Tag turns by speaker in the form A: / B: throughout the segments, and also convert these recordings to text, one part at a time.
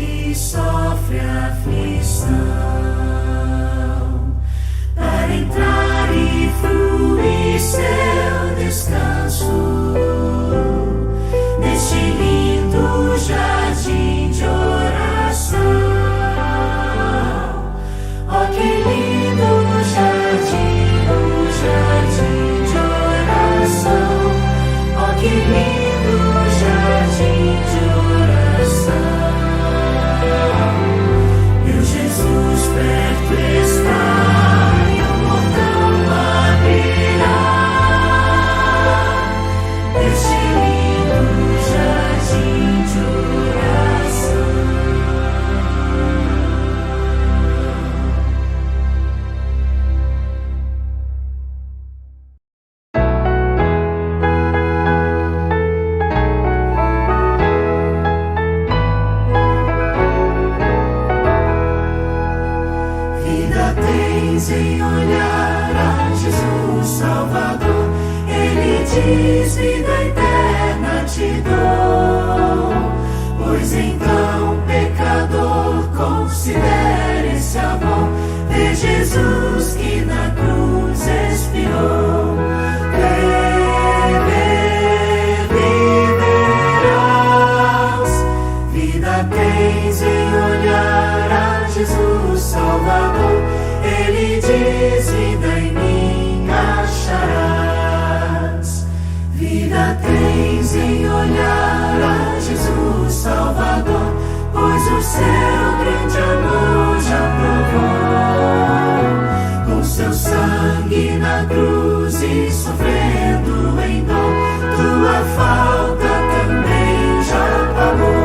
A: que sofre aflição, para entrar e fluir seu descanso neste lindo jardim de oração. Oh, que lindo jardim de oração. Oh, que lindo jardim de oração. Meu Jesus perto está, e o portão abrirá. Este lindo jardim de oração. Vida tens em olhar a Jesus Salvador. Ele diz: vida eterna te dou. Pois então, pecador, considere esse amor. Vê Jesus que na cruz expirou. Viverás. Vida tens em olhar a Jesus Salvador. Ele diz: vida em mim acharás. Vida tens em olhar a Jesus Salvador, pois o seu grande amor já provou. Com seu sangue na cruz e sofrendo em dor, tua falta também já pagou.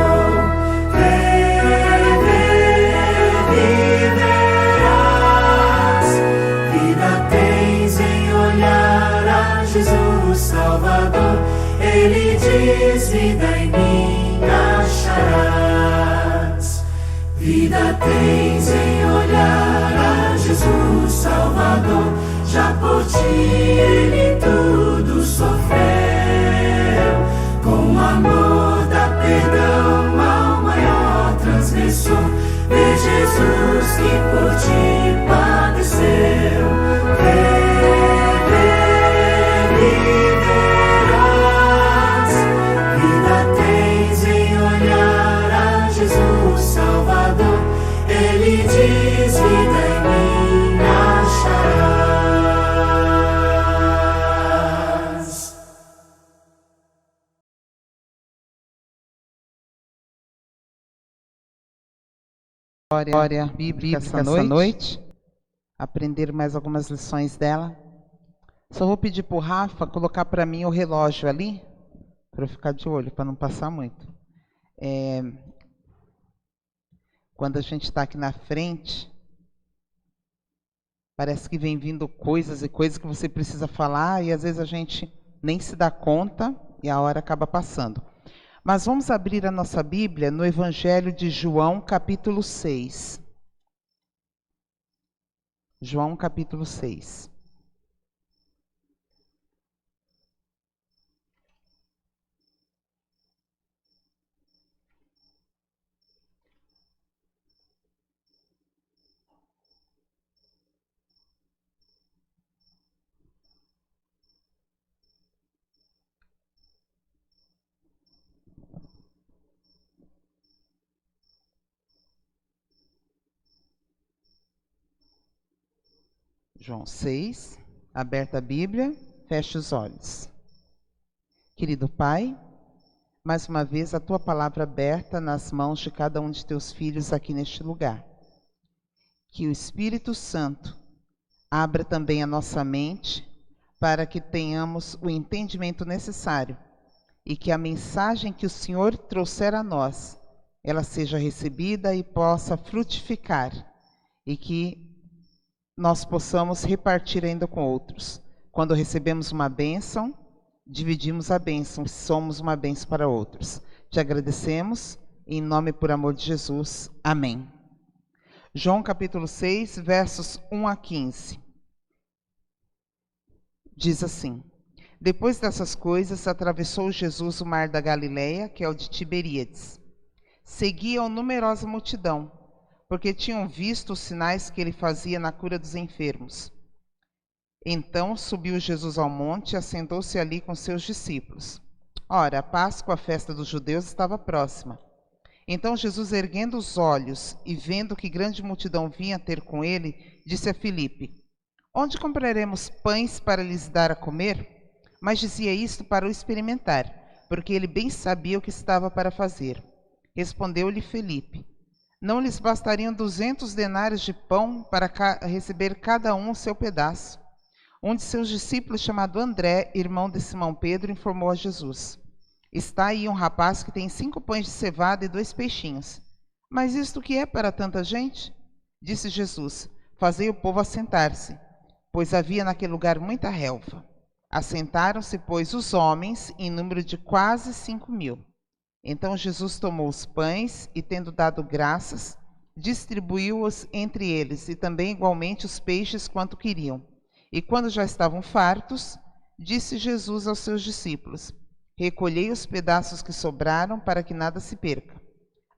A: Viverás. Vida tens em olhar a Jesus Salvador. Ele diz: vida em mim acharás. Vida tens em olhar a Jesus Salvador. Já por ti ele tudo sofreu. Com o amor dá perdão ao maior transgressor. Vê Jesus que por ti padeceu. Viverás. Vida tens em olhar a Jesus Salvador. Ele diz: vida em mim acharás.
B: História bíblica essa noite, aprender mais algumas lições dela. Só vou pedir para o Rafa colocar para mim o relógio ali, para eu ficar de olho, para não passar muito. Quando a gente está aqui na frente, parece que vem vindo coisas e coisas que você precisa falar, e às vezes a gente nem se dá conta e a hora acaba passando. Mas vamos abrir a nossa Bíblia no Evangelho de João, capítulo 6. João, capítulo 6. João 6, aberta a Bíblia, feche os olhos. Querido Pai, mais uma vez a Tua palavra aberta nas mãos de cada um de Teus filhos aqui neste lugar. Que o Espírito Santo abra também a nossa mente para que tenhamos o entendimento necessário e que a mensagem que o Senhor trouxer a nós, ela seja recebida e possa frutificar e que nós possamos repartir ainda com outros. Quando recebemos uma bênção, dividimos a bênção, somos uma bênção para outros. Te agradecemos, em nome e por amor de Jesus. Amém. João capítulo 6, versos 1 a 15. Diz assim: Depois dessas coisas, atravessou Jesus o mar da Galileia, que é o de Tiberíades. seguiam numerosa multidão, porque tinham visto os sinais que ele fazia na cura dos enfermos. Então subiu Jesus ao monte e assentou-se ali com seus discípulos. Ora, a Páscoa, a festa dos judeus, estava próxima. Então Jesus, erguendo os olhos e vendo que grande multidão vinha ter com ele, disse a Filipe: Onde compraremos pães para lhes dar a comer? Mas dizia isto para o experimentar, porque ele bem sabia o que estava para fazer. Respondeu-lhe Filipe: Não lhes bastariam 200 denários de pão para receber cada um o seu pedaço? Um de seus discípulos, chamado André, irmão de Simão Pedro, informou a Jesus: Está aí um rapaz que tem 5 pães de cevada e 2 peixinhos. Mas isto que é para tanta gente? Disse Jesus: Fazei o povo assentar-se, pois havia naquele lugar muita relva. Assentaram-se, pois, os homens, em número de quase 5.000. Então Jesus tomou os pães e, tendo dado graças, distribuiu-os entre eles, e também igualmente os peixes quanto queriam. E quando já estavam fartos, disse Jesus aos seus discípulos: Recolhei os pedaços que sobraram, para que nada se perca.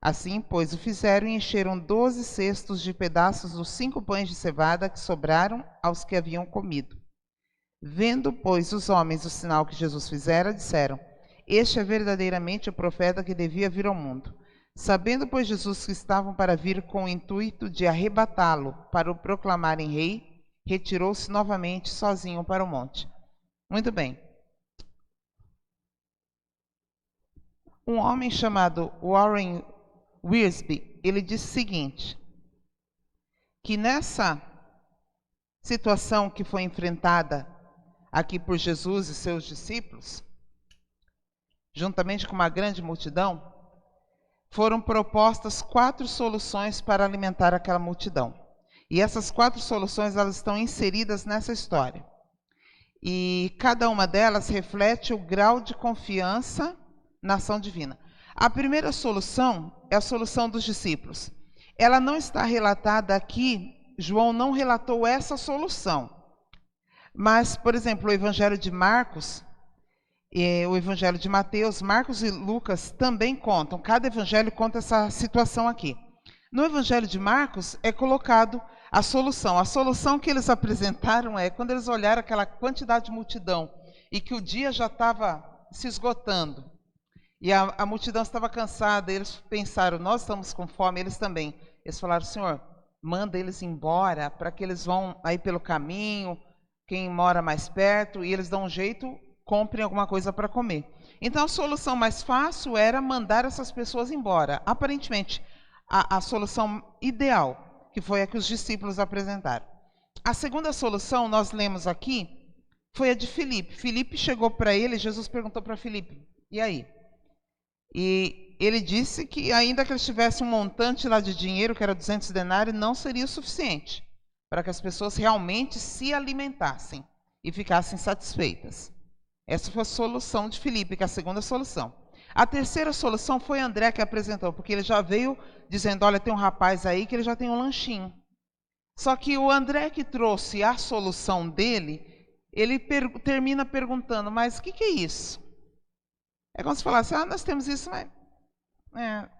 B: Assim, pois, o fizeram e encheram 12 cestos de pedaços dos 5 pães de cevada que sobraram aos que haviam comido. Vendo, pois, os homens o sinal que Jesus fizera, disseram: Este é verdadeiramente o profeta que devia vir ao mundo. Sabendo, pois, Jesus que estavam para vir com o intuito de arrebatá-lo para o proclamarem rei, retirou-se novamente sozinho para o monte. Muito bem. Um homem chamado Warren Wiersbe, ele disse o seguinte, que nessa situação que foi enfrentada aqui por Jesus e seus discípulos, juntamente com uma grande multidão, foram propostas 4 soluções para alimentar aquela multidão. E essas 4 soluções, elas estão inseridas nessa história. E cada uma delas reflete o grau de confiança na ação divina. A primeira solução é a solução dos discípulos. Ela não está relatada aqui, João não relatou essa solução. Mas, por exemplo, o Evangelho de Marcos, o Evangelho de Mateus, Marcos e Lucas também contam. Cada evangelho conta essa situação aqui. No Evangelho de Marcos é colocado a solução. A solução que eles apresentaram é, quando eles olharam aquela quantidade de multidão e que o dia já estava se esgotando, e a multidão estava cansada, eles pensaram: nós estamos com fome, eles também. Eles falaram: Senhor, manda eles embora, para que eles vão aí pelo caminho, quem mora mais perto, e eles dão um jeito, comprem alguma coisa para comer. Então a solução mais fácil era mandar essas pessoas embora. Aparentemente, a solução ideal, que foi a que os discípulos apresentaram. A segunda solução, nós lemos aqui, foi a de Filipe. Filipe chegou para ele, Jesus perguntou para Filipe: e aí? E ele disse que ainda que eles tivessem um montante lá de dinheiro, que era 200 denários, não seria o suficiente para que as pessoas realmente se alimentassem e ficassem satisfeitas. Essa foi a solução de Filipe, que é a segunda solução. A terceira solução foi André que apresentou, porque ele já veio dizendo: olha, tem um rapaz aí que ele já tem um lanchinho. Só que o André que trouxe a solução dele, ele termina perguntando: mas o que é isso? É como se falasse: nós temos isso, mas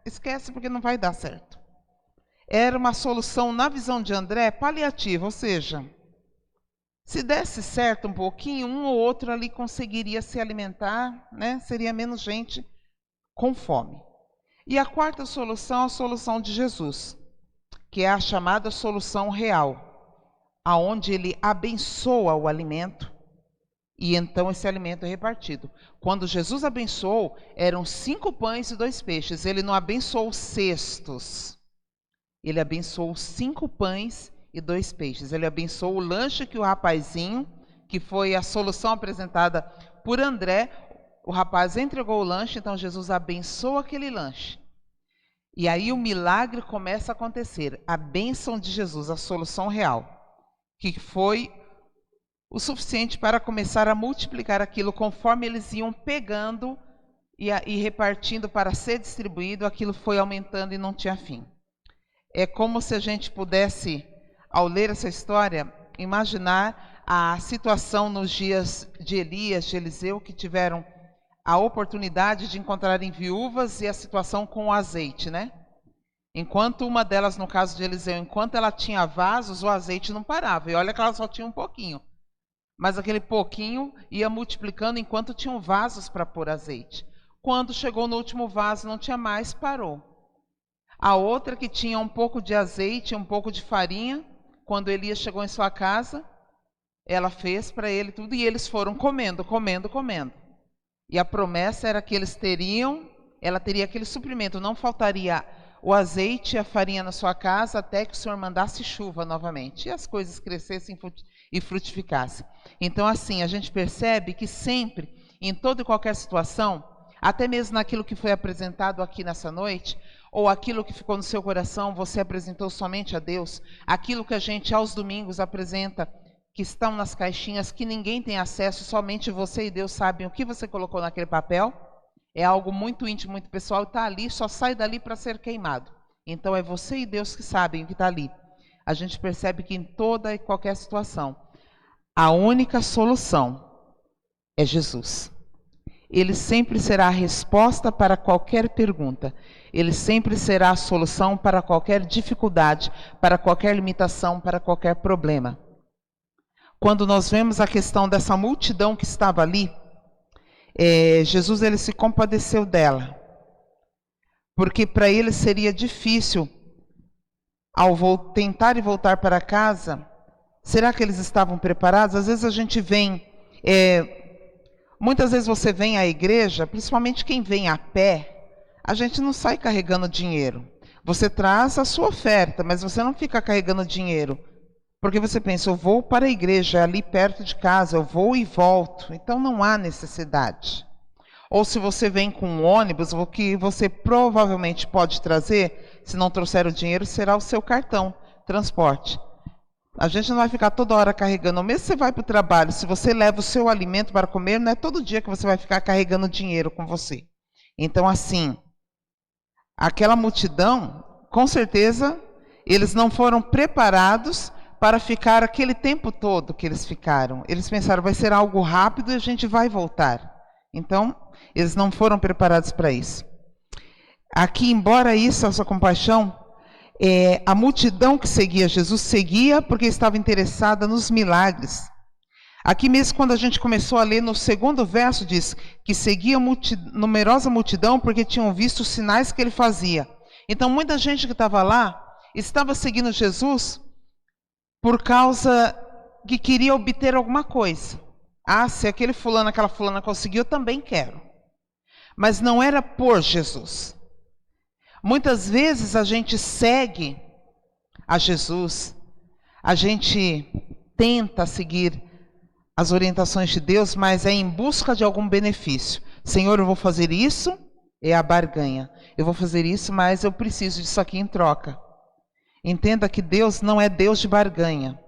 B: esquece, porque não vai dar certo. Era uma solução, na visão de André, paliativa, ou seja, se desse certo um pouquinho, um ou outro ali conseguiria se alimentar, né? Seria menos gente com fome. E a quarta solução é a solução de Jesus, que é a chamada solução real, aonde ele abençoa o alimento e então esse alimento é repartido. Quando Jesus abençoou, eram 5 pães e 2 peixes. Ele não abençoou cestos. Ele abençoou 5 pães e 2 peixes. Ele abençoou o lanche que o rapazinho, que foi a solução apresentada por André, o rapaz entregou o lanche, então Jesus abençoa aquele lanche. E aí o milagre começa a acontecer. A bênção de Jesus, a solução real, que foi o suficiente para começar a multiplicar aquilo conforme eles iam pegando e repartindo para ser distribuído, aquilo foi aumentando e não tinha fim. É como se a gente pudesse, ao ler essa história, imaginar a situação nos dias de Elias, de Eliseu, que tiveram a oportunidade de encontrarem viúvas e a situação com o azeite, né? Enquanto uma delas, no caso de Eliseu, enquanto ela tinha vasos, o azeite não parava. E olha que ela só tinha um pouquinho. Mas aquele pouquinho ia multiplicando enquanto tinham vasos para pôr azeite. Quando chegou no último vaso, não tinha mais, parou. A outra que tinha um pouco de azeite, um pouco de farinha, quando Elias chegou em sua casa, ela fez para ele tudo e eles foram comendo, comendo, comendo. E a promessa era que eles teriam, ela teria aquele suprimento, não faltaria o azeite e a farinha na sua casa até que o Senhor mandasse chuva novamente e as coisas crescessem e frutificassem. Então, assim, a gente percebe que sempre, em toda e qualquer situação, até mesmo naquilo que foi apresentado aqui nessa noite, ou aquilo que ficou no seu coração, você apresentou somente a Deus, aquilo que a gente aos domingos apresenta, que estão nas caixinhas, que ninguém tem acesso, somente você e Deus sabem o que você colocou naquele papel, é algo muito íntimo, muito pessoal, está ali, só sai dali para ser queimado. Então é você e Deus que sabem o que está ali. A gente percebe que em toda e qualquer situação, a única solução é Jesus. Ele sempre será a resposta para qualquer pergunta. Ele sempre será a solução para qualquer dificuldade, para qualquer limitação, para qualquer problema. Quando nós vemos a questão dessa multidão que estava ali, Jesus ele se compadeceu dela, porque para ele seria difícil, ao tentar e voltar para casa, será que eles estavam preparados? Às vezes a gente vem, muitas vezes você vem à igreja, principalmente quem vem a pé, a gente não sai carregando dinheiro. Você traz a sua oferta, mas você não fica carregando dinheiro. Porque você pensa, eu vou para a igreja, é ali perto de casa, eu vou e volto. Então não há necessidade. Ou se você vem com um ônibus, o que você provavelmente pode trazer, se não trouxer o dinheiro, será o seu cartão, transporte. A gente não vai ficar toda hora carregando. Mesmo se você vai para o trabalho, se você leva o seu alimento para comer, não é todo dia que você vai ficar carregando dinheiro com você. Então assim, aquela multidão, com certeza, eles não foram preparados para ficar aquele tempo todo que eles ficaram. Eles pensaram, vai ser algo rápido e a gente vai voltar. Então, eles não foram preparados para isso. Aqui, embora isso, a sua compaixão, a multidão que seguia Jesus, seguia porque estava interessada nos milagres. Aqui mesmo, quando a gente começou a ler, no segundo verso, diz que seguia numerosa multidão porque tinham visto os sinais que ele fazia. Então, muita gente que estava lá, estava seguindo Jesus por causa que queria obter alguma coisa. Ah, se aquele fulano, aquela fulana conseguiu, eu também quero. Mas não era por Jesus. Muitas vezes a gente segue a Jesus, a gente tenta seguir as orientações de Deus, mas é em busca de algum benefício. Senhor, eu vou fazer isso, é a barganha. Eu vou fazer isso, mas eu preciso disso aqui em troca. Entenda que Deus não é Deus de barganha.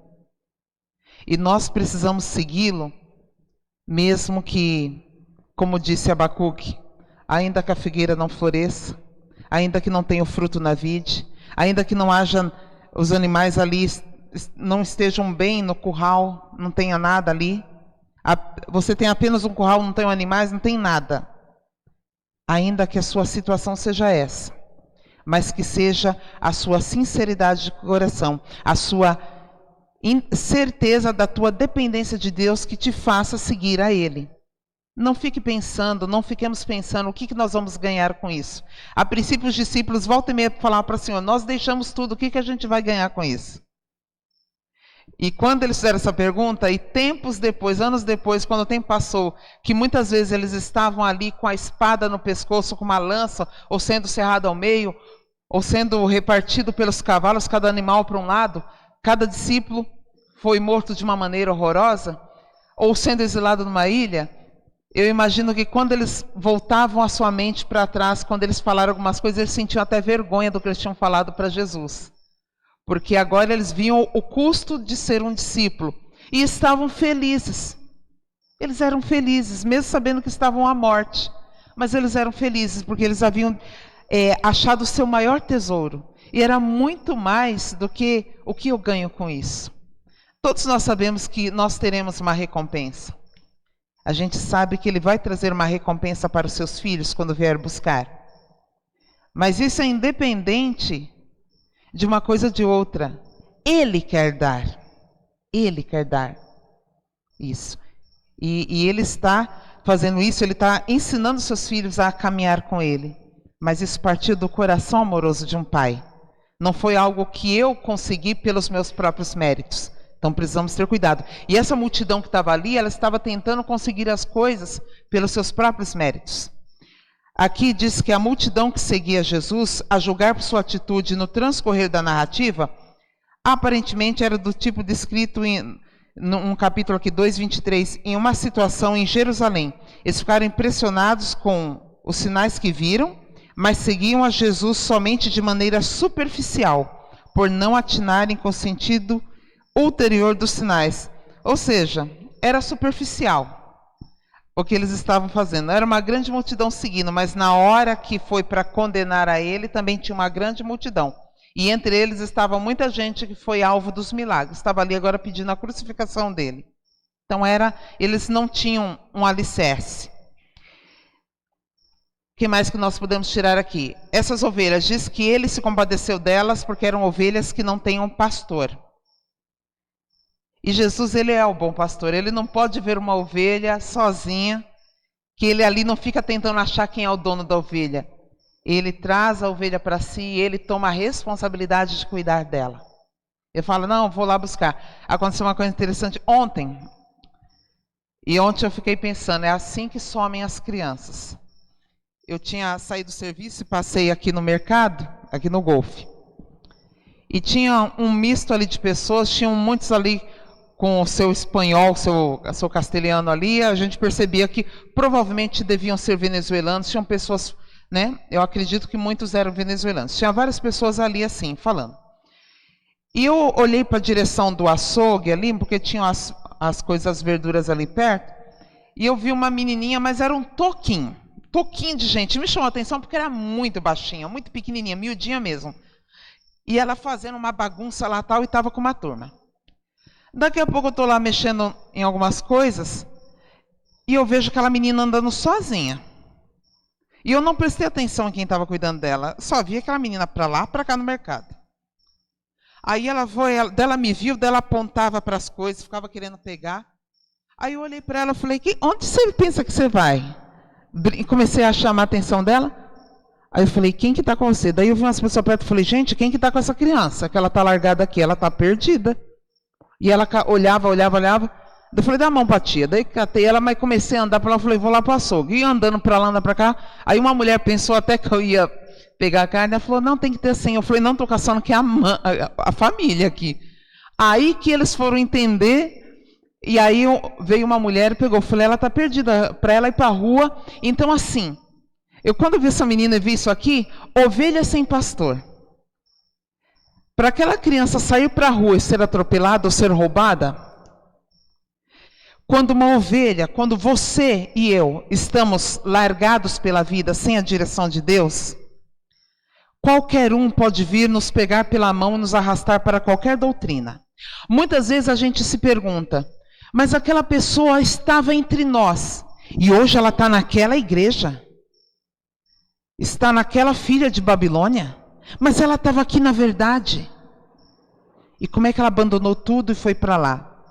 B: E nós precisamos segui-lo, mesmo que, como disse Abacuque, ainda que a figueira não floresça, ainda que não tenha o fruto na vide, ainda que não haja os animais ali, não estejam bem no curral, não tenha nada ali. Você tem apenas um curral, não tem animais, não tem nada. Ainda que a sua situação seja essa, mas que seja a sua sinceridade de coração, a sua certeza da tua dependência de Deus que te faça seguir a Ele. Não fique pensando, não fiquemos pensando o que nós vamos ganhar com isso. A princípio os discípulos voltam e meia falavam para o Senhor, nós deixamos tudo, o que a gente vai ganhar com isso? E quando eles fizeram essa pergunta, e tempos depois, anos depois, quando o tempo passou, que muitas vezes eles estavam ali com a espada no pescoço, com uma lança, ou sendo cerrado ao meio, ou sendo repartido pelos cavalos, cada animal para um lado, cada discípulo foi morto de uma maneira horrorosa, ou sendo exilado numa ilha, eu imagino que quando eles voltavam a sua mente para trás, quando eles falaram algumas coisas, eles sentiam até vergonha do que eles tinham falado para Jesus. Porque agora eles viam o custo de ser um discípulo. E estavam felizes. Eles eram felizes, mesmo sabendo que estavam à morte. Mas eles eram felizes, porque eles haviam achado o seu maior tesouro. E era muito mais do que o que eu ganho com isso. Todos nós sabemos que nós teremos uma recompensa. A gente sabe que Ele vai trazer uma recompensa para os seus filhos quando vier buscar. Mas isso é independente de uma coisa ou de outra. Ele quer dar. Ele quer dar. Isso. E Ele está fazendo isso, Ele está ensinando seus filhos a caminhar com Ele. Mas isso partiu do coração amoroso de um pai. Não foi algo que eu consegui pelos meus próprios méritos. Então precisamos ter cuidado. E essa multidão que estava ali, ela estava tentando conseguir as coisas pelos seus próprios méritos. Aqui diz que a multidão que seguia Jesus, a julgar por sua atitude no transcorrer da narrativa, aparentemente era do tipo descrito num capítulo aqui 2:23, em uma situação em Jerusalém. Eles ficaram impressionados com os sinais que viram, mas seguiam a Jesus somente de maneira superficial, por não atinarem com o sentido ulterior dos sinais. Ou seja, era superficial o que eles estavam fazendo. Era uma grande multidão seguindo, mas na hora que foi para condenar a ele, também tinha uma grande multidão. E entre eles estava muita gente que foi alvo dos milagres. Estava ali agora pedindo a crucificação dele. Então eles não tinham um alicerce. O que mais que nós podemos tirar aqui? Essas ovelhas, diz que ele se compadeceu delas porque eram ovelhas que não têm um pastor. E Jesus, ele é o bom pastor. Ele não pode ver uma ovelha sozinha, que ele ali não fica tentando achar quem é o dono da ovelha. Ele traz a ovelha para si e ele toma a responsabilidade de cuidar dela. Ele fala, não, vou lá buscar. Aconteceu uma coisa interessante ontem. E ontem eu fiquei pensando, é assim que somem as crianças. Eu tinha saído do serviço e passei aqui no mercado, aqui no Golfe. E tinha um misto ali de pessoas, tinham muitos ali com o seu espanhol, seu castelhano ali, a gente percebia que provavelmente deviam ser venezuelanos, tinham pessoas, né? Eu acredito que muitos eram venezuelanos. Tinha várias pessoas ali assim, falando. E eu olhei para a direção do açougue ali, porque tinham as coisas, as verduras ali perto, e eu vi uma menininha, mas era um toquinho de gente. Me chamou a atenção porque era muito baixinha, muito pequenininha, miudinha mesmo. E ela fazendo uma bagunça lá tal, e estava com uma turma. Daqui a pouco eu estou lá mexendo em algumas coisas e eu vejo aquela menina andando sozinha. E eu não prestei atenção em quem estava cuidando dela. Só vi aquela menina para lá, para cá no mercado. Aí ela me viu, dela apontava para as coisas, ficava querendo pegar. Aí eu olhei para ela e falei, onde você pensa que você vai? E comecei a chamar a atenção dela. Aí eu falei, quem que está com você? Daí eu vi umas pessoas perto e falei, gente, quem que está com essa criança? Que ela está largada aqui, ela está perdida. E ela olhava. Eu falei, dá a mão pra tia. Daí catei ela, mas comecei a andar para lá. Falei, vou lá pro açougue. E andando para lá, andando para cá. Aí uma mulher pensou até que eu ia pegar a carne. Ela falou, não, tem que ter assim. Eu falei, não, estou caçando que é a família aqui. Aí que eles foram entender. E aí veio uma mulher e pegou. Eu falei, ela está perdida, para ela ir para a rua. Então assim, eu quando vi essa menina e vi isso aqui, ovelha sem pastor. Para aquela criança sair para a rua e ser atropelada ou ser roubada, quando uma ovelha, quando você e eu estamos largados pela vida sem a direção de Deus, qualquer um pode vir nos pegar pela mão e nos arrastar para qualquer doutrina. Muitas vezes a gente se pergunta, mas aquela pessoa estava entre nós e hoje ela está naquela igreja, está naquela filha de Babilônia, mas ela estava aqui na verdade. E como é que ela abandonou tudo e foi para lá?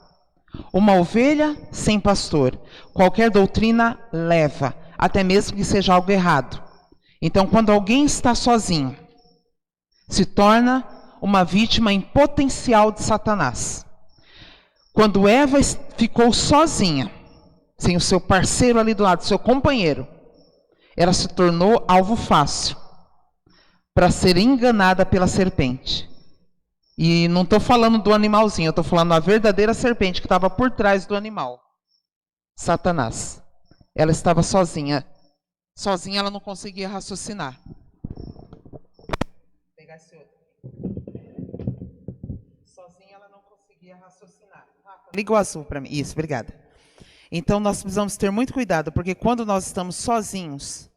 B: Uma ovelha sem pastor. Qualquer doutrina leva, até mesmo que seja algo errado. Então, quando alguém está sozinho, se torna uma vítima em potencial de Satanás. Quando Eva ficou sozinha, sem o seu parceiro ali do lado, seu companheiro, ela se tornou alvo fácil para ser enganada pela serpente. E não estou falando do animalzinho, eu estou falando da verdadeira serpente que estava por trás do animal. Satanás. Ela estava sozinha. Sozinha ela não conseguia raciocinar. Vou pegar esse outro. Sozinha ela não conseguia raciocinar. Liga o azul para mim. Isso, obrigada. Então nós precisamos ter muito cuidado, porque quando nós estamos sozinhos,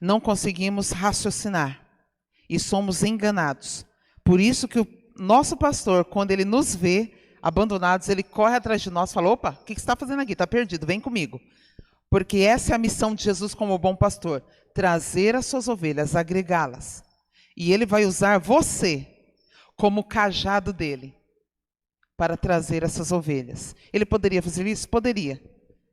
B: não conseguimos raciocinar. E somos enganados. Por isso que o nosso pastor, quando ele nos vê abandonados, ele corre atrás de nós e fala, opa, o que você está fazendo aqui? Está perdido, vem comigo. Porque essa é a missão de Jesus como bom pastor, trazer as suas ovelhas, agregá-las. E ele vai usar você como cajado dele para trazer essas ovelhas. Ele poderia fazer isso? Poderia.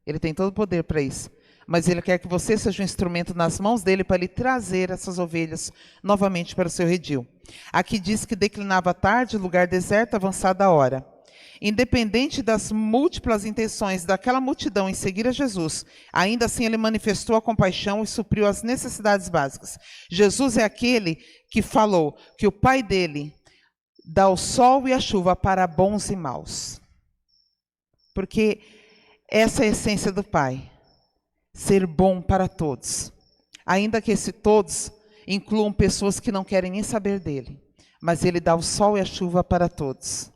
B: Ele tem todo o poder para isso. Mas ele quer que você seja um instrumento nas mãos dele para ele trazer essas ovelhas novamente para o seu redil. Aqui diz que declinava a tarde, lugar deserto, avançada a hora. Independente das múltiplas intenções daquela multidão em seguir a Jesus, ainda assim ele manifestou a compaixão e supriu as necessidades básicas. Jesus é aquele que falou que o Pai dele dá o sol e a chuva para bons e maus. Porque essa é a essência do Pai. Ser bom para todos. Ainda que esse todos incluam pessoas que não querem nem saber dele. Mas ele dá o sol e a chuva para todos.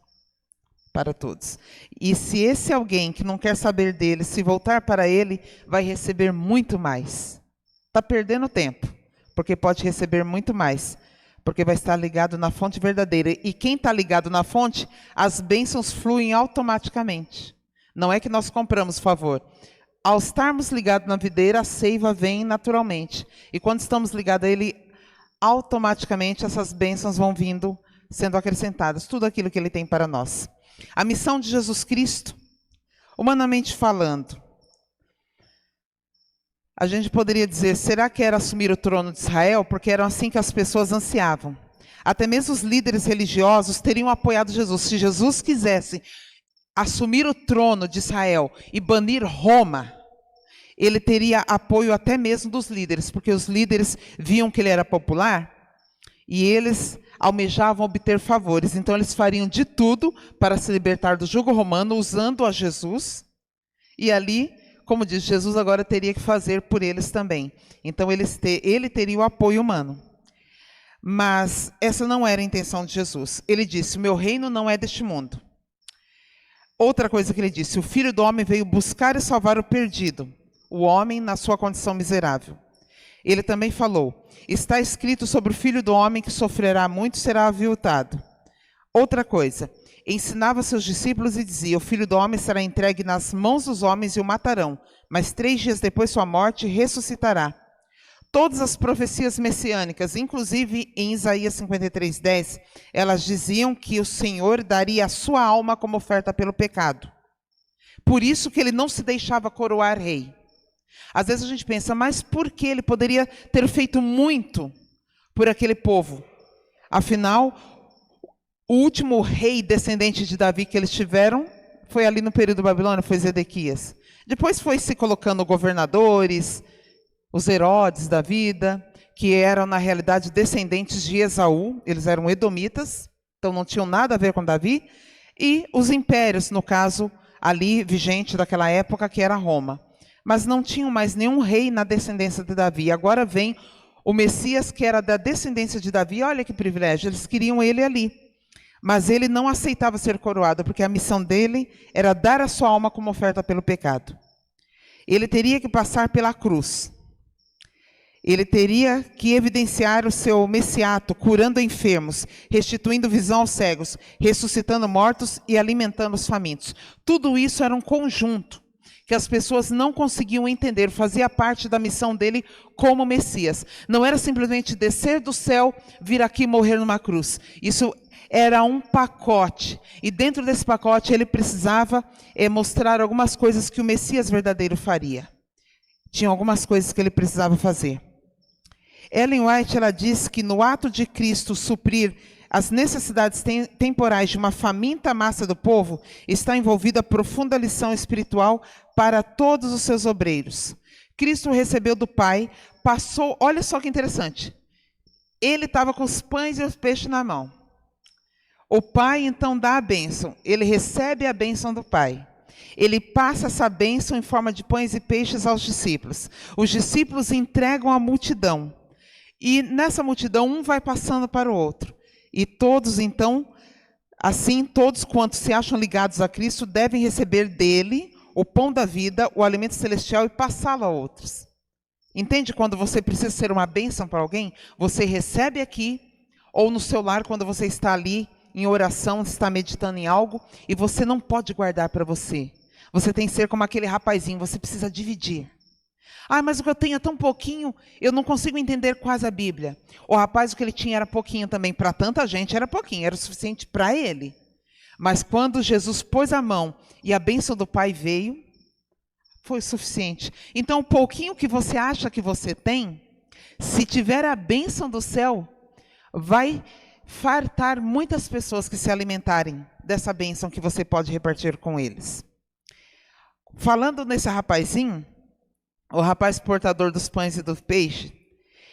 B: Para todos. E se esse alguém que não quer saber dele, se voltar para ele, vai receber muito mais. Está perdendo tempo, porque pode receber muito mais. Porque vai estar ligado na fonte verdadeira. E quem está ligado na fonte, as bênçãos fluem automaticamente. Não é que nós compramos favor. Ao estarmos ligados na videira, a seiva vem naturalmente. E quando estamos ligados a ele, automaticamente essas bênçãos vão vindo, sendo acrescentadas. Tudo aquilo que ele tem para nós. A missão de Jesus Cristo, humanamente falando, a gente poderia dizer, será que era assumir o trono de Israel? Porque era assim que as pessoas ansiavam. Até mesmo os líderes religiosos teriam apoiado Jesus. Se Jesus quisesse assumir o trono de Israel e banir Roma, ele teria apoio até mesmo dos líderes, porque os líderes viam que ele era popular e eles almejavam obter favores. Então eles fariam de tudo para se libertar do jugo romano, usando a Jesus. E ali, como diz, Jesus agora teria que fazer por eles também. Então ele teria o apoio humano. Mas essa não era a intenção de Jesus. Ele disse, o meu reino não é deste mundo. Outra coisa que ele disse, o Filho do Homem veio buscar e salvar o perdido, o homem na sua condição miserável. Ele também falou, está escrito sobre o Filho do Homem que sofrerá muito e será aviltado. Outra coisa, ensinava seus discípulos e dizia, o Filho do Homem será entregue nas mãos dos homens e o matarão, mas 3 dias depois de sua morte ressuscitará. Todas as profecias messiânicas, inclusive em Isaías 53:10, elas diziam que o Senhor daria a sua alma como oferta pelo pecado. Por isso que ele não se deixava coroar rei. Às vezes a gente pensa, mas por que ele poderia ter feito muito por aquele povo? Afinal, o último rei descendente de Davi que eles tiveram foi ali no período babilônico, foi Zedequias. Depois foi se colocando governadores, os Herodes da vida, que eram na realidade descendentes de Esaú, eles eram edomitas, então não tinham nada a ver com Davi, e os impérios, no caso ali vigente daquela época, que era Roma. Mas não tinham mais nenhum rei na descendência de Davi. Agora vem o Messias, que era da descendência de Davi. Olha que privilégio, eles queriam ele ali. Mas ele não aceitava ser coroado, porque a missão dele era dar a sua alma como oferta pelo pecado. Ele teria que passar pela cruz. Ele teria que evidenciar o seu messiato, curando enfermos, restituindo visão aos cegos, ressuscitando mortos e alimentando os famintos. Tudo isso era um conjunto que as pessoas não conseguiam entender, fazia parte da missão dele como Messias. Não era simplesmente descer do céu, vir aqui e morrer numa cruz. Isso era um pacote. E dentro desse pacote ele precisava mostrar algumas coisas que o Messias verdadeiro faria. Tinha algumas coisas que ele precisava fazer. Ellen White, ela diz que no ato de Cristo suprir as necessidades temporais de uma faminta massa do povo, está envolvida a profunda lição espiritual para todos os seus obreiros. Cristo recebeu do Pai, passou, olha só que interessante, ele estava com os pães e os peixes na mão. O Pai então dá a bênção, ele recebe a bênção do Pai. Ele passa essa bênção em forma de pães e peixes aos discípulos. Os discípulos entregam à multidão. E nessa multidão, um vai passando para o outro. E todos, então, assim, todos quantos se acham ligados a Cristo, devem receber dele o pão da vida, o alimento celestial e passá-lo a outros. Entende quando você precisa ser uma bênção para alguém? Você recebe aqui, ou no seu lar, quando você está ali em oração, está meditando em algo, e você não pode guardar para você. Você tem que ser como aquele rapazinho, você precisa dividir. Ah, mas o que eu tenho é tão pouquinho, eu não consigo entender quase a Bíblia. O rapaz, o que ele tinha era pouquinho também. Para tanta gente era pouquinho, era o suficiente para ele. Mas quando Jesus pôs a mão e a bênção do Pai veio, foi o suficiente. Então, o pouquinho que você acha que você tem, se tiver a bênção do céu, vai fartar muitas pessoas que se alimentarem dessa bênção que você pode repartir com eles. Falando nesse rapazinho, o rapaz portador dos pães e do peixe,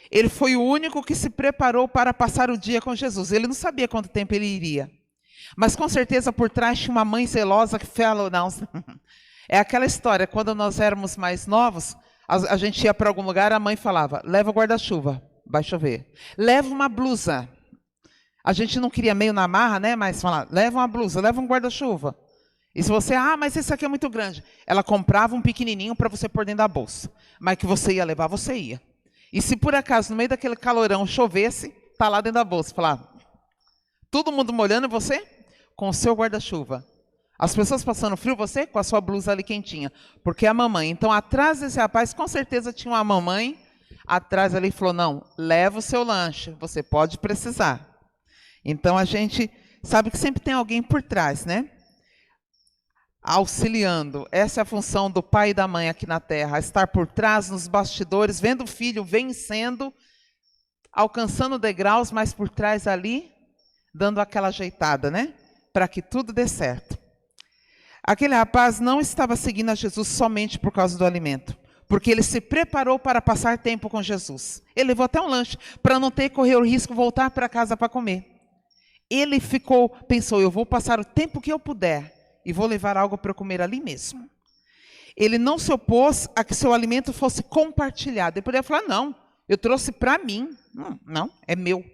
B: ele foi o único que se preparou para passar o dia com Jesus. Ele não sabia quanto tempo ele iria. Mas com certeza por trás tinha uma mãe zelosa que falou, não. É aquela história, quando nós éramos mais novos, a gente ia para algum lugar, a mãe falava, leva o guarda-chuva, vai chover. Leva uma blusa. A gente não queria meio na marra, né? Mas falava, leva uma blusa, leva um guarda-chuva. E se você, mas esse aqui é muito grande. Ela comprava um pequenininho para você pôr dentro da bolsa. Mas que você ia levar, você ia. E se por acaso, no meio daquele calorão, chovesse, tá lá dentro da bolsa. Falava, todo mundo molhando, você com o seu guarda-chuva. As pessoas passando frio, você com a sua blusa ali quentinha. Porque é a mamãe. Então, atrás desse rapaz, com certeza tinha uma mamãe. Atrás ali falou, não, leva o seu lanche, você pode precisar. Então, a gente sabe que sempre tem alguém por trás, né? Auxiliando. Essa é a função do pai e da mãe aqui na terra. Estar por trás, nos bastidores, vendo o filho vencendo, alcançando degraus, mas por trás ali, dando aquela ajeitada, né? Para que tudo dê certo. Aquele rapaz não estava seguindo a Jesus somente por causa do alimento, porque ele se preparou para passar tempo com Jesus. Ele levou até um lanche, para não ter que correr o risco de voltar para casa para comer. Ele pensou, eu vou passar o tempo que eu puder e vou levar algo para eu comer ali mesmo. Ele não se opôs a que seu alimento fosse compartilhado. Ele poderia falar, não, eu trouxe para mim. Não, é meu.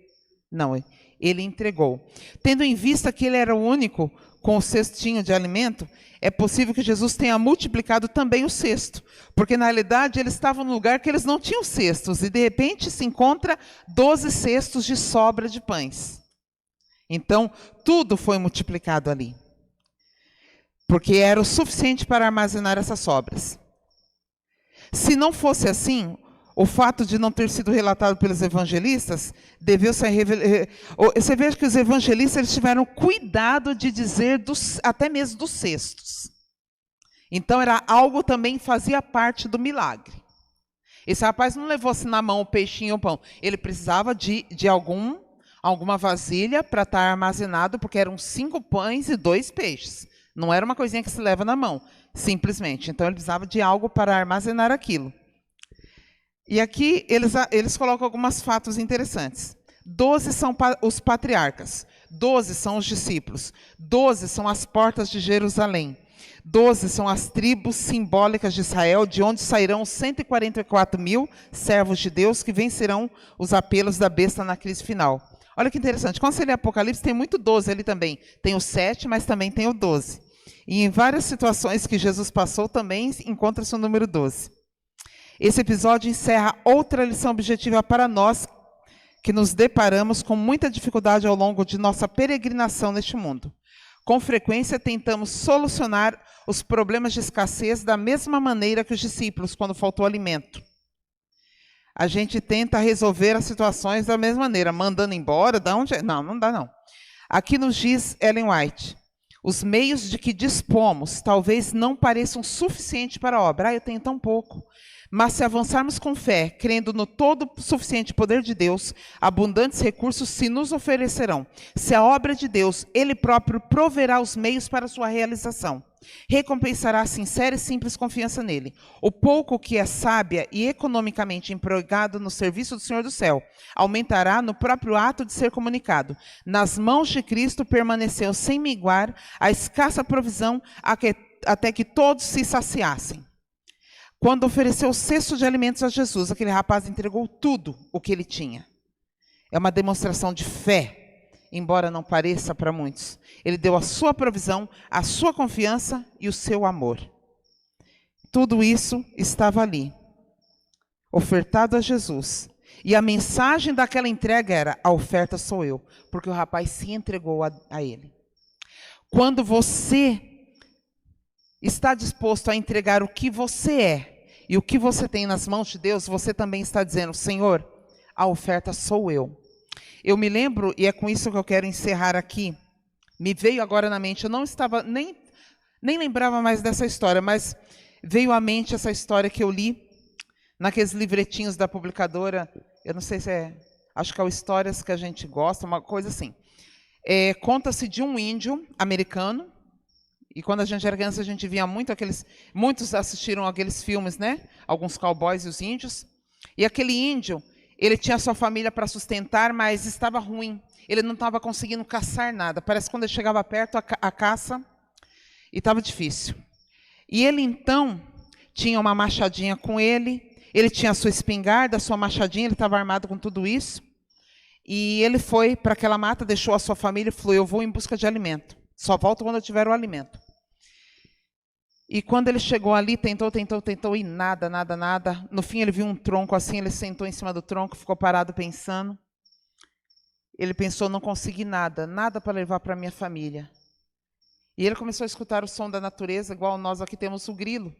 B: Não, ele entregou. Tendo em vista que ele era o único com o cestinho de alimento, é possível que Jesus tenha multiplicado também o cesto. Porque, na realidade, eles estavam num lugar que eles não tinham cestos. E, de repente, se encontra 12 cestos de sobra de pães. Então, tudo foi multiplicado ali. Porque era o suficiente para armazenar essas sobras. Se não fosse assim, o fato de não ter sido relatado pelos evangelistas, deveu ser você veja que os evangelistas eles tiveram cuidado de dizer até mesmo dos cestos. Então era algo também que fazia parte do milagre. Esse rapaz não levou assim na mão o peixinho ou o pão. Ele precisava de alguma vasilha para estar armazenado, porque eram 5 pães e 2 peixes. Não era uma coisinha que se leva na mão, simplesmente. Então ele precisava de algo para armazenar aquilo. E aqui eles colocam alguns fatos interessantes. 12 são os patriarcas, 12 são os discípulos, 12 são as portas de Jerusalém, 12 são as tribos simbólicas de Israel, de onde sairão 144.000 servos de Deus que vencerão os apelos da besta na crise final. Olha que interessante, quando você lê Apocalipse tem muito 12 ali também, tem o 7, mas também tem o 12. E em várias situações que Jesus passou também encontra-se o número 12. Esse episódio encerra outra lição objetiva para nós que nos deparamos com muita dificuldade ao longo de nossa peregrinação neste mundo. Com frequência, tentamos solucionar os problemas de escassez da mesma maneira que os discípulos, quando faltou alimento. A gente tenta resolver as situações da mesma maneira, mandando embora, não dá não. Aqui nos diz Ellen White, os meios de que dispomos talvez não pareçam suficientes para a obra. Eu tenho tão pouco. Mas se avançarmos com fé, crendo no todo suficiente poder de Deus, abundantes recursos se nos oferecerão. Se a obra de Deus, Ele próprio proverá os meios para sua realização. Recompensará a sincera e simples confiança nele. O pouco que é sábia e economicamente empregado no serviço do Senhor do céu, aumentará no próprio ato de ser comunicado. Nas mãos de Cristo permaneceu sem minguar a escassa provisão até que todos se saciassem. Quando ofereceu o cesto de alimentos a Jesus, aquele rapaz entregou tudo o que ele tinha. É uma demonstração de fé, embora não pareça para muitos. Ele deu a sua provisão, a sua confiança e o seu amor. Tudo isso estava ali, ofertado a Jesus. E a mensagem daquela entrega era, a oferta sou eu, porque o rapaz se entregou a ele. Quando você está disposto a entregar o que você é E o que você tem nas mãos de Deus, você também está dizendo: Senhor, a oferta sou eu. Eu me lembro, e é com isso que eu quero encerrar aqui, me veio agora na mente, eu não estava, nem lembrava mais dessa história, mas veio à mente essa história que eu li naqueles livretinhos da publicadora, eu não sei se é, acho que é o Histórias que a gente gosta, uma coisa assim. Conta-se de um índio americano, e quando a gente era criança a gente via muitos assistiram aqueles filmes, né? Alguns cowboys e os índios. E aquele índio, ele tinha sua família para sustentar, mas estava ruim. Ele não estava conseguindo caçar nada. Parece que quando ele chegava perto, a caça, e estava difícil. E ele então tinha uma machadinha com ele, ele tinha a sua espingarda, a sua machadinha, ele estava armado com tudo isso. E ele foi para aquela mata, deixou a sua família e falou: eu vou em busca de alimento. Só volto quando eu tiver o alimento. E quando ele chegou ali, tentou, e nada. No fim ele viu um tronco assim, ele sentou em cima do tronco, ficou parado pensando. Ele pensou: não consegui nada para levar para minha família. E ele começou a escutar o som da natureza, igual nós aqui temos o grilo.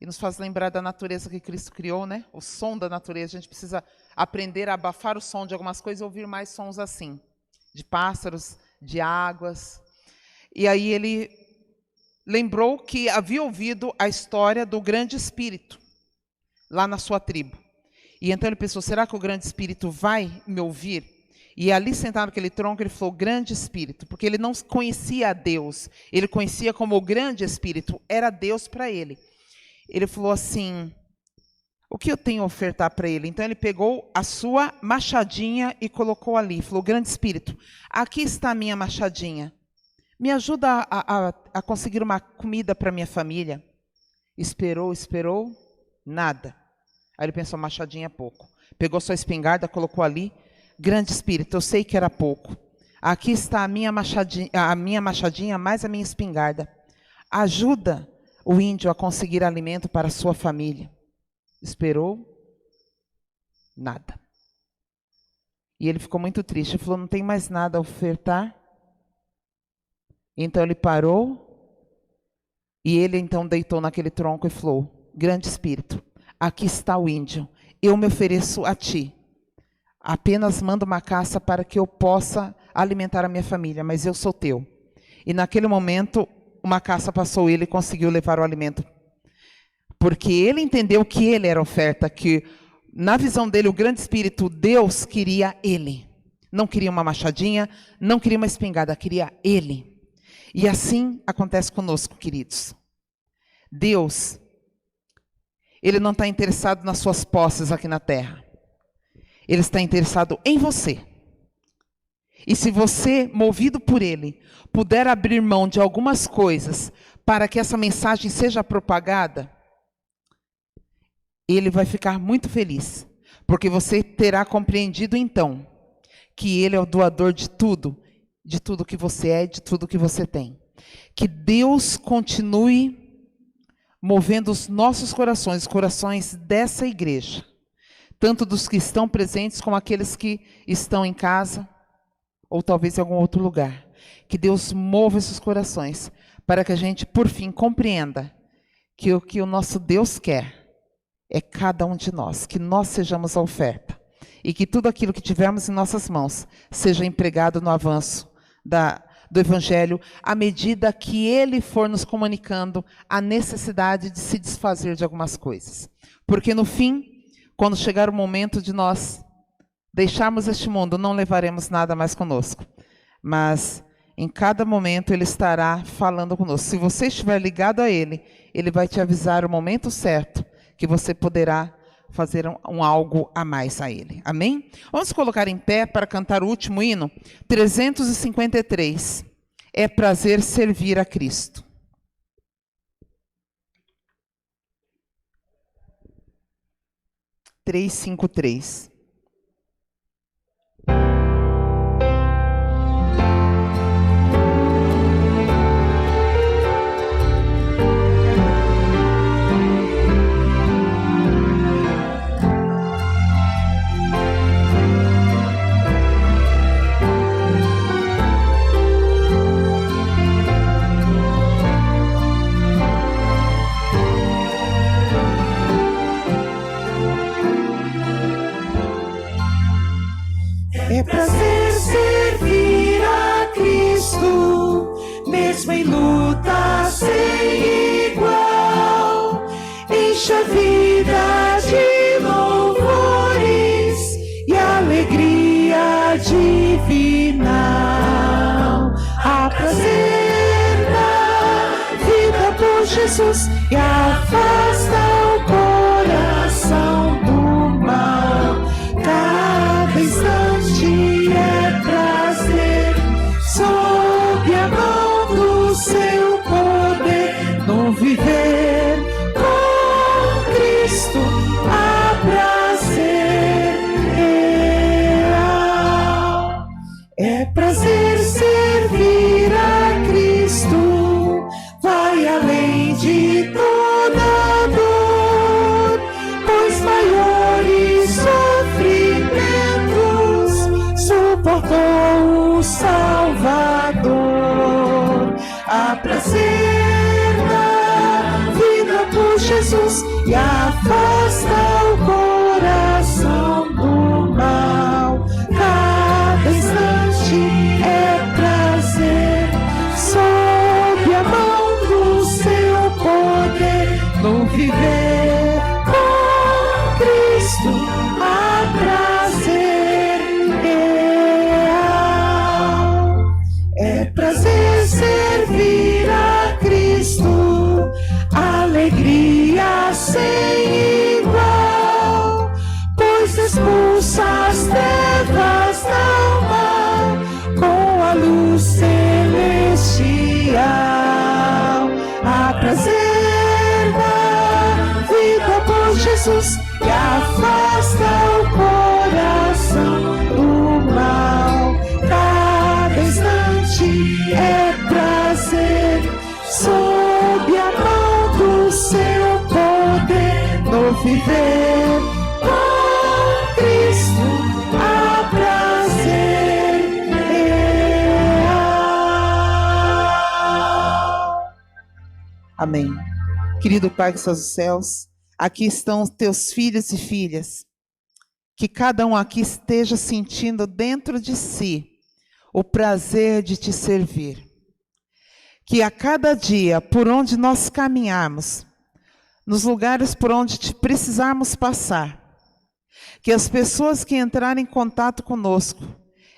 B: E nos faz lembrar da natureza que Cristo criou, né? O som da natureza. A gente precisa aprender a abafar o som de algumas coisas e ouvir mais sons assim. De pássaros, de águas. E aí ele lembrou que havia ouvido a história do grande espírito lá na sua tribo. E então ele pensou: será que o grande espírito vai me ouvir? E ali sentado naquele tronco ele falou: grande espírito, porque ele não conhecia a Deus, ele conhecia como o grande espírito, era Deus para ele. Ele falou assim: o que eu tenho a ofertar para ele? Então ele pegou a sua machadinha e colocou ali, falou: grande espírito, aqui está a minha machadinha. Me ajuda a conseguir uma comida para minha família. Esperou, nada. Aí ele pensou: machadinha é pouco. Pegou sua espingarda, colocou ali. Grande espírito, eu sei que era pouco. Aqui está a minha machadinha mais a minha espingarda. Ajuda o índio a conseguir alimento para a sua família. Esperou, nada. E ele ficou muito triste. Ele falou: não tem mais nada a ofertar. Então ele parou, e ele então deitou naquele tronco e falou: grande espírito, aqui está o índio, eu me ofereço a ti, apenas manda uma caça para que eu possa alimentar a minha família, mas eu sou teu. E naquele momento, uma caça passou ele e conseguiu levar o alimento, porque ele entendeu que ele era oferta, que na visão dele, o grande espírito, Deus queria ele, não queria uma machadinha, não queria uma espingarda, queria ele. E assim acontece conosco, queridos. Deus, Ele não está interessado nas suas posses aqui na terra. Ele está interessado em você. E se você, movido por Ele, puder abrir mão de algumas coisas para que essa mensagem seja propagada, Ele vai ficar muito feliz. Porque você terá compreendido então que Ele é o doador de tudo que você é, de tudo que você tem. Que Deus continue movendo os nossos corações, os corações dessa igreja, tanto dos que estão presentes como aqueles que estão em casa, ou talvez em algum outro lugar. Que Deus mova esses corações, para que a gente, por fim, compreenda que o que o nosso Deus quer é cada um de nós, que nós sejamos a oferta, e que tudo aquilo que tivermos em nossas mãos seja empregado no avanço do Evangelho, à medida que Ele for nos comunicando a necessidade de se desfazer de algumas coisas. Porque no fim, quando chegar o momento de nós deixarmos este mundo, não levaremos nada mais conosco. Mas em cada momento Ele estará falando conosco. Se você estiver ligado a Ele, Ele vai te avisar o momento certo que você poderá fazer algo a mais a Ele. Amém? Vamos colocar em pé para cantar o último hino, 353. É prazer servir a Cristo. (353) Jesus, e afasta o coração do mal. Cada instante é prazer, sob a mão do seu poder, no viver com Cristo há prazer real. É prazer servir a Cristo, vai além de toda dor, pois maiores sofrimentos suportou o Salvador. Há prazer na vida por Jesus, e afasta o coração do mal. Cada instante é prazer, sob a mão do seu poder, no viver com Cristo há prazer real. É prazer servir a Cristo, alegria sem igual, pois expulsa as trevas da alma com a luz celestial. Há prazer na vida por Jesus, que afasta o coração do mal. Cada instante é prazer, sob a mão do seu poder, no viver com Cristo há prazer real. Amém. Querido Pai que estás nos céus, aqui estão os teus filhos e filhas, que cada um aqui esteja sentindo dentro de si o prazer de te servir. Que a cada dia, por onde nós caminharmos, nos lugares por onde te precisarmos passar, que as pessoas que entrarem em contato conosco,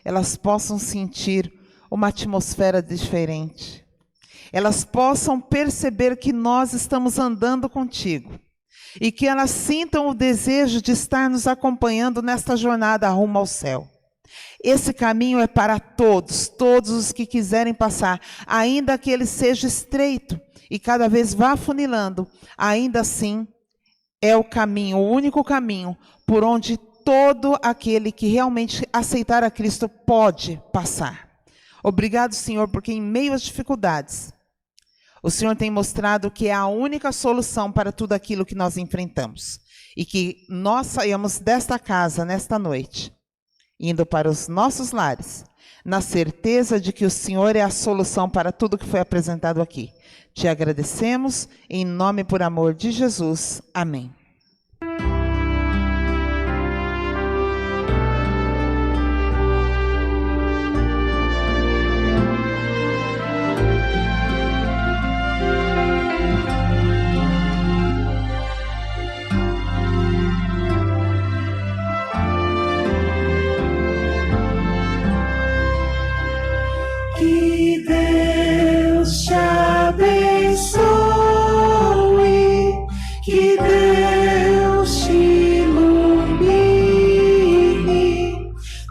B: elas possam sentir uma atmosfera diferente. Elas possam perceber que nós estamos andando contigo. E que elas sintam o desejo de estar nos acompanhando nesta jornada rumo ao céu. Esse caminho é para todos, todos os que quiserem passar, ainda que ele seja estreito e cada vez vá afunilando, ainda assim é o caminho, o único caminho por onde todo aquele que realmente aceitar a Cristo pode passar. Obrigado, Senhor, porque em meio às dificuldades, o Senhor tem mostrado que é a única solução para tudo aquilo que nós enfrentamos. E que nós saiamos desta casa, nesta noite, indo para os nossos lares, na certeza de que o Senhor é a solução para tudo que foi apresentado aqui. Te agradecemos, em nome e por amor de Jesus. Amém.
A: Que Deus te abençoe, que Deus te ilumine,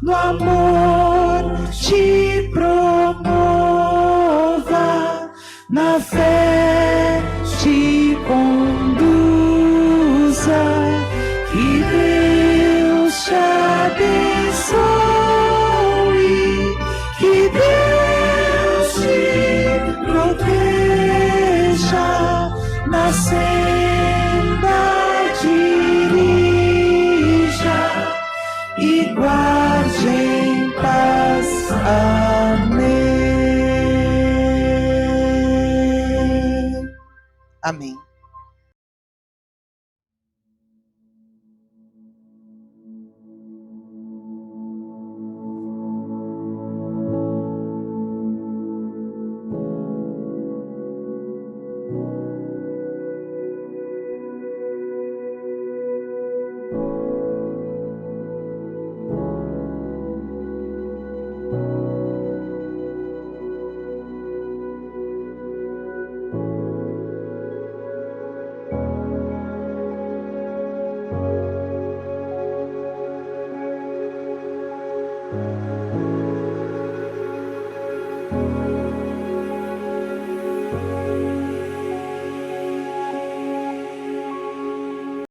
A: no amor te promova, na fé te conduza. Que Deus te abençoe, que Deus te proteja, na senda dirija e guarde em paz. Amém.
B: Amém.